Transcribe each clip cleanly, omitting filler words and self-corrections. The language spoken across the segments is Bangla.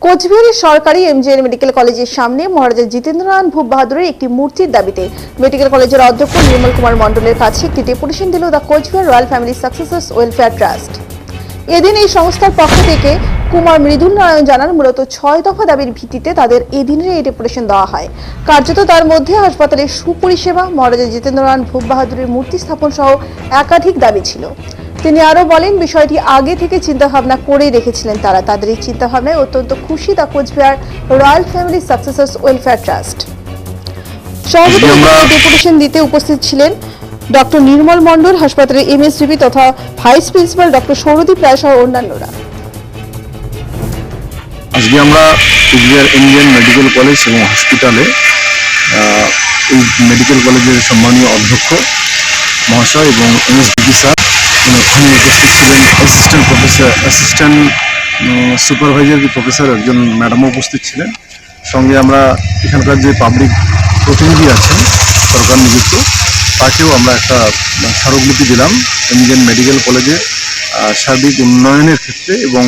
কোচবিহারের সরকারি এমজিএন মেডিকেল কলেজের সামনে মহারাজা জিতেন্দ্রনারায়ণ ভূপ বাহাদুরের একটি মূর্তির দাবিতে মেডিকেল কলেজের অধ্যক্ষ নির্মল কুমার মণ্ডলের কাছে একটি ডেপুটেশন দিল the Cooch Behar royal family সাকসেসর্স welfare trust. এদিন এই সংস্থার পক্ষ থেকে কুমার মৃদুল নারায়ণ জানান, মূলত 6 দফা দাবির ভিত্তিতে তাদের এদিনের এই ডেপুটেশন দেওয়া হয়। কার্যত তার মধ্যে হাসপাতালের সুপরিষেবা, মহারাজা জিতেন্দ্রনারায়ণ ভূপ বাহাদুরের মূর্তি স্থাপন সহ একাধিক দাবি ছিল। তিনি আরো বলেন, বিষয়টি আগে থেকে চিন্তাভাবনা করে রেখেছিলেন তারা। তাদের এই চিন্তাভাবনায় অত্যন্ত খুশি the Cooch Behar royal family সাকসেসর্স welfare trust. সভাপতি ডেপুটেশন দিতে উপস্থিত ছিলেন ডক্টর নির্মল মণ্ডল, হাসপাতালের এমএসডিপি তথা ভাইস প্রিন্সিপাল ডক্টর সৌরদীপ রায় সহ অন্যান্যরা। আজকে আমরা কোচবিহার এমজিএন মেডিকেল কলেজ এবং হসপিটালে এই মেডিকেল কলেজের সম্মানীয় অধ্যক্ষ মহাশয় এবং এমএসডিপি স্যার ওখানে উপস্থিত ছিলেন, অ্যাসিস্ট্যান্ট সুপারভাইজার প্রফেসর একজন ম্যাডামও উপস্থিত ছিলেন। সঙ্গে আমরা এখানকার যে পাবলিক প্রতিনিধি আছেন সরকার নিযুক্ত, তাকেও আমরা একটা স্মারকলিপি দিলাম এমজিএন মেডিকেল কলেজে সার্বিক উন্নয়নের ক্ষেত্রে এবং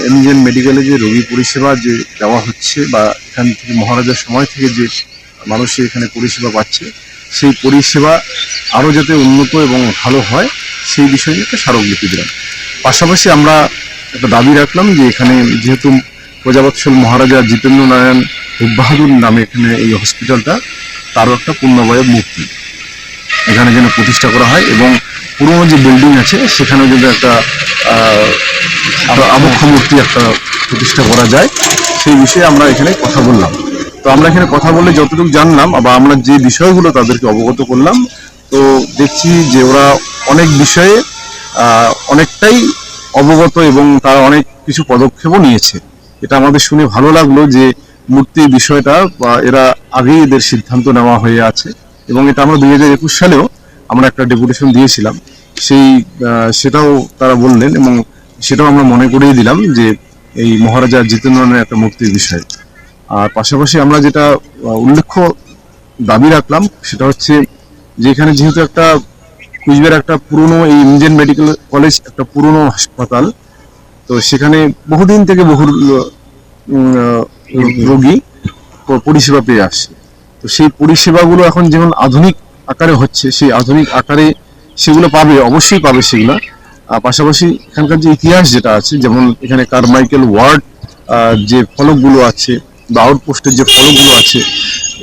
এমজিএন মেডিকেলে যে রোগী পরিষেবা যে দেওয়া হচ্ছে বা এখান থেকে মহারাজার সময় থেকে যে মানুষ এখানে পরিষেবা পাচ্ছে, সেই পরিষেবা আরও যাতে উন্নত এবং ভালো হয় সেই বিষয়ে একটা স্মারকলিপি দিলাম। পাশাপাশি আমরা একটা দাবি রাখলাম যে এখানে যেহেতু প্রজাবৎসল মহারাজা জিতেন্দ্র নারায়ণ ভূপ বাহাদুর নামে এখানে এই হসপিটালটা, তারও একটা পূর্ণবয় মূর্তি এখানে যেন প্রতিষ্ঠা করা হয় এবং পুরোনো যে বিল্ডিং আছে সেখানেও যদি একটা আবক্ষ মূর্তি একটা প্রতিষ্ঠা করা যায়, সেই বিষয়ে আমরা এখানে কথা বললাম। তো আমরা এখানে কথা বলে যতটুকু জানলাম বা আমরা যে বিষয়গুলো তাদেরকে অবগত করলাম, তো দেখছি যে ওরা অনেক বিষয়ে অনেকটাই অবগত এবং তারা অনেক কিছু পদক্ষেপও নিয়েছে। এটা আমাদের শুনে ভালো লাগলো যে মূর্তির বিষয়টা বা এরা আগেই এদের সিদ্ধান্ত নেওয়া হয়ে আছে এবং এটা আমরা 2021 সালেও আমরা একটা ডেপুটেশন দিয়েছিলাম, সেটাও তারা বললেন এবং সেটাও আমরা মনে করিয়ে দিলাম যে এই মহারাজা জিতেন্দ্রনারায়ণের একটা মূর্তির বিষয়। আর পাশাপাশি আমরা যেটা উল্লেখ্য দাবি রাখলাম সেটা হচ্ছে যে এখানে যেহেতু একটা কুচবিহার একটা পুরনো এই এমজিএন মেডিকেল কলেজ একটা পুরনো হাসপাতাল, তো সেখানে বহুদিন থেকে বহু রোগী পরিষেবা পেয়ে আসছে। তো সেই পরিষেবাগুলো এখন যেমন আধুনিক আকারে হচ্ছে, সেই আধুনিক আকারে সেগুলো পাবে, অবশ্যই পাবে সেগুলো। পাশাপাশি এখানকার যে ইতিহাস যেটা আছে, যেমন এখানে কারমাইকেল ওয়ার্ড যে ফলকগুলো আছে বা আউটপোস্টের যে ফলকগুলো আছে,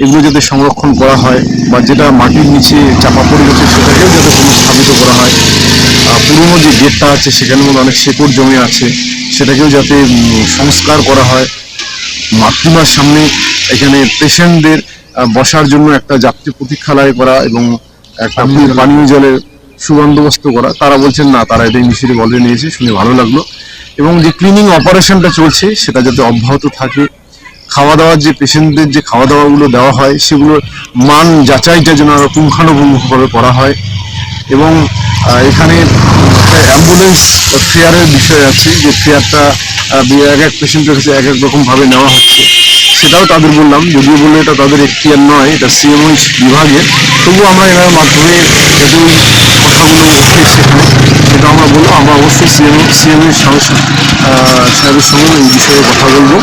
এগুলো যাতে সংরক্ষণ করা হয় বা যেটা মাটির নিচে চাপা পড়ে গেছে সেটাকেও যাতে পুনঃস্থাপিত করা হয়। পুরনো যে গেটটা আছে সেখানে অনেক শেকড় জমে আছে, সেটাকেও যাতে সংস্কার করা হয়। মাতৃমার সামনে এখানে পেশেন্টদের বসার জন্য একটা যাত্রী প্রতীক্ষালয় করা এবং একটা পানীয় জলের সুবন্দোবস্ত করা। তারা বলছেন না, তারা এটা ইনিশিয়েটিভ অলরেডি নিয়েছে, শুনে ভালো লাগলো। এবং যে ক্লিনিং অপারেশনটা চলছে সেটা যাতে অব্যাহত থাকে। খাওয়া দাওয়ার যে পেশেন্টদের যে খাওয়া দাওয়াগুলো দেওয়া হয় সেগুলোর মান যাচাইটা যেন আরো পুঙ্খানুপুঙ্খভাবে করা হয়। এবং এখানে একটা অ্যাম্বুলেন্স ফেয়ারের বিষয় আছে, যে ফেয়ারটা এক এক পেশেন্টের কাছে এক এক রকমভাবে নেওয়া হচ্ছে, সেটাও তাদের বললাম। যদিও বললে এটা তাদের এখতিয়ার নয়, এটা সিএমওইচ বিভাগের, তবুও আমরা এনার মাধ্যমে যাতে ওই কথাগুলো ওঠে সেখানে, সেটা আমরা বলবো। আমরা অবশ্যই সিএমওইচ সাহেবের সঙ্গে এই বিষয়ে কথা বলবো।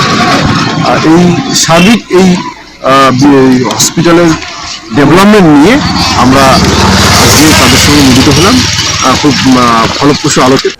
এই সার্বিক এই হসপিটালের ডেভেলপমেন্ট নিয়ে আমরা আজকে তাদের সঙ্গে মিলিত হলাম খুব ফলপ্রসূ আলোকে।